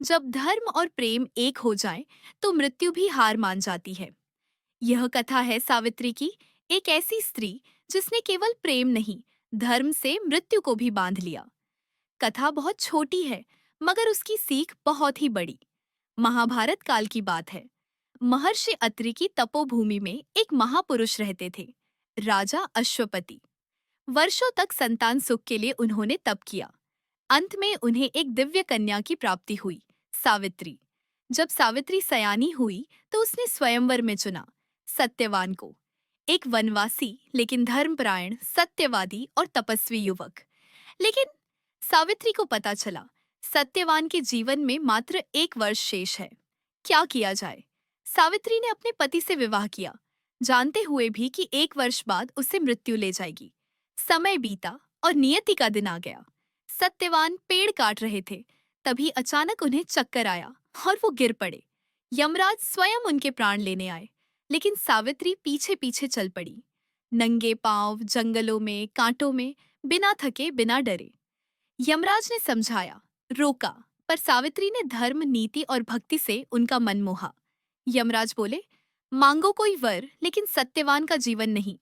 जब धर्म और प्रेम एक हो जाए तो मृत्यु भी हार मान जाती है। यह कथा है सावित्री की, एक ऐसी स्त्री जिसने केवल प्रेम नहीं, धर्म से मृत्यु को भी बांध लिया। कथा बहुत छोटी है, मगर उसकी सीख बहुत ही बड़ी। महाभारत काल की बात है। महर्षि अत्रि की तपोभूमि में एक महापुरुष रहते थे, राजा अश्वपति। वर्षों तक संतान सुख के लिए उन्होंने तप किया। अंत में उन्हें एक दिव्य कन्या की प्राप्ति हुई, सावित्री। जब सावित्री सयानी हुई तो उसने स्वयंवर में चुना सत्यवान को, एक वनवासी लेकिन धर्मपरायण, सत्यवादी और तपस्वी युवक। लेकिन सावित्री को पता चला सत्यवान के जीवन में मात्र 1 वर्ष शेष है। क्या किया जाए? सावित्री ने अपने पति से विवाह किया, जानते हुए भी कि 1 वर्ष बाद उसे मृत्यु ले जाएगी। समय बीता और नियति का दिन आ गया। सत्यवान पेड़ काट रहे थे, तभी अचानक उन्हें चक्कर आया और वो गिर पड़े। यमराज स्वयं उनके प्राण लेने आए, लेकिन सावित्री पीछे पीछे चल पड़ी, नंगे पांव, जंगलों में, कांटों में, बिना थके, बिना डरे। यमराज ने समझाया, रोका, पर सावित्री ने धर्म, नीति और भक्ति से उनका मन मोहा। यमराज बोले, मांगो कोई वर, लेकिन सत्यवान का जीवन नहीं।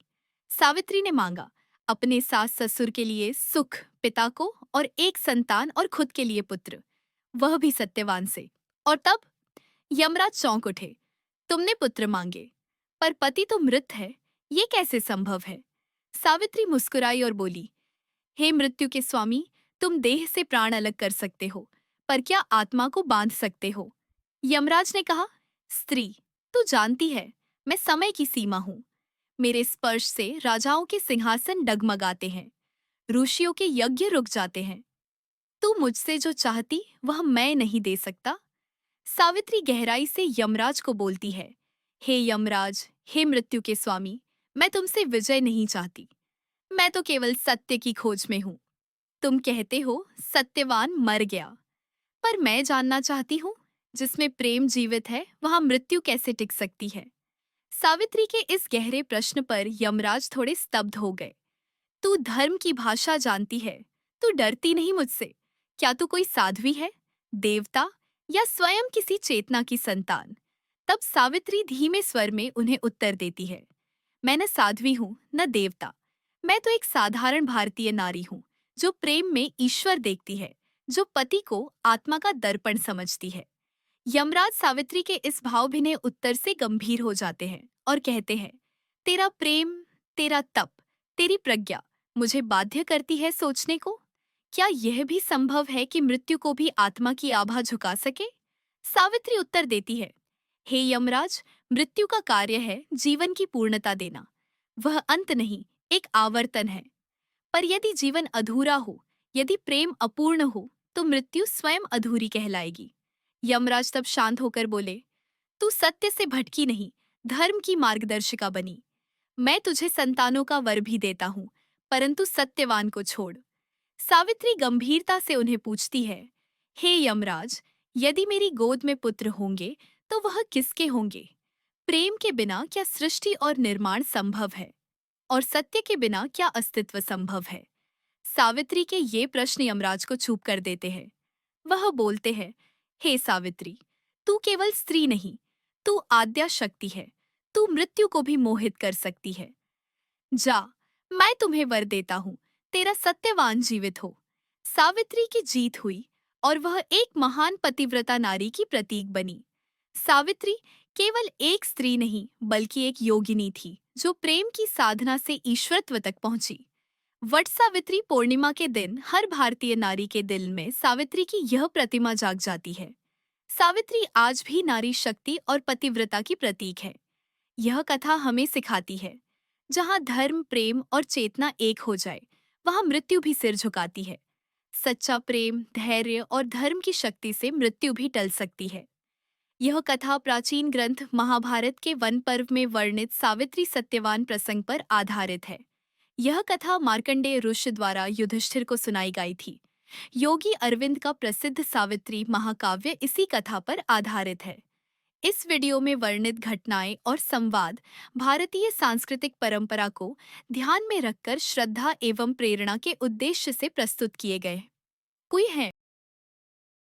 सावित्री ने मांगा, अपने सास ससुर के लिए सुख, पिता को, और एक संतान और खुद के लिए पुत्र, वह भी सत्यवान से। और तब यमराज चौंक उठे, तुमने पुत्र मांगे, पर पति तो मृत है, ये कैसे संभव है? सावित्री मुस्कुराई और बोली, हे मृत्यु के स्वामी, तुम देह से प्राण अलग कर सकते हो, पर क्या आत्मा को बांध सकते हो? यमराज ने कहा, स्त्री, तू जानती है मैं समय की सीमा हूँ। मेरे स्पर्श से राजाओं के सिंहासन डगमगाते हैं, ऋषियों के यज्ञ रुक जाते हैं। तू मुझसे जो चाहती वह मैं नहीं दे सकता। सावित्री गहराई से यमराज को बोलती है, हे यमराज, हे मृत्यु के स्वामी, मैं तुमसे विजय नहीं चाहती, मैं तो केवल सत्य की खोज में हूँ। तुम कहते हो सत्यवान मर गया, पर मैं जानना चाहती हूँ, जिसमें प्रेम जीवित है वहां मृत्यु कैसे टिक सकती है? सावित्री के इस गहरे प्रश्न पर यमराज थोड़े स्तब्ध हो गए। तू धर्म की भाषा जानती है, तू डरती नहीं मुझसे। क्या तू कोई साध्वी है, देवता, या स्वयं किसी चेतना की संतान? तब सावित्री धीमे स्वर में उन्हें उत्तर देती है, मैं न साध्वी हूँ न देवता, मैं तो एक साधारण भारतीय नारी हूँ, जो प्रेम में ईश्वर देखती है, जो पति को आत्मा का दर्पण समझती है। यमराज सावित्री के इस भावभीने उत्तर से गंभीर हो जाते हैं और कहते हैं, तेरा प्रेम, तेरा तप, तेरी प्रज्ञा मुझे बाध्य करती है सोचने को। क्या यह भी संभव है कि मृत्यु को भी आत्मा की आभा झुका सके? सावित्री उत्तर देती है, हे यमराज, मृत्यु का कार्य है जीवन की पूर्णता देना। वह अंत नहीं, एक आवर्तन है। पर यदि जीवन अधूरा हो, यदि प्रेम अपूर्ण हो, तो मृत्यु स्वयं अधूरी कहलाएगी। यमराज तब शांत होकर बोले, तू सत्य से भटकी नहीं, धर्म की मार्गदर्शिका बनी। मैं तुझे संतानों का वर भी देता हूँ, परंतु सत्यवान को छोड़। सावित्री गंभीरता से उन्हें पूछती है, हे यमराज, यदि मेरी गोद में पुत्र होंगे तो वह किसके होंगे? प्रेम के बिना क्या सृष्टि और निर्माण संभव है? और सत्य के बिना क्या अस्तित्व संभव है? सावित्री के ये प्रश्न यमराज को चुप कर देते हैं। वह बोलते हैं, हे सावित्री, तू केवल स्त्री नहीं, तू आद्या शक्ति है, तू मृत्यु को भी मोहित कर सकती है। जा, मैं तुम्हें वर देता हूँ, तेरा सत्यवान जीवित हो। सावित्री की जीत हुई और वह एक महान पतिव्रता नारी की प्रतीक बनी। सावित्री केवल एक स्त्री नहीं, बल्कि एक योगिनी थी, जो प्रेम की साधना से ईश्वरत्व तक पहुंची। वट सावित्री पूर्णिमा के दिन हर भारतीय नारी के दिल में सावित्री की यह प्रतिमा जाग जाती है। सावित्री आज भी नारी शक्ति और पतिव्रता की प्रतीक है। यह कथा हमें सिखाती है, जहाँ धर्म, प्रेम और चेतना एक हो जाए, वहाँ मृत्यु भी सिर झुकाती है। सच्चा प्रेम, धैर्य और धर्म की शक्ति से मृत्यु भी टल सकती है। यह कथा प्राचीन ग्रंथ महाभारत के वन पर्व में वर्णित सावित्री सत्यवान प्रसंग पर आधारित है। यह कथा मार्कंडेय ऋषि द्वारा युधिष्ठिर को सुनाई गई थी। योगी अरविंद का प्रसिद्ध सावित्री महाकाव्य इसी कथा पर आधारित है। इस वीडियो में वर्णित घटनाएं और संवाद भारतीय सांस्कृतिक परंपरा को ध्यान में रखकर श्रद्धा एवं प्रेरणा के उद्देश्य से प्रस्तुत किए गए। कोई है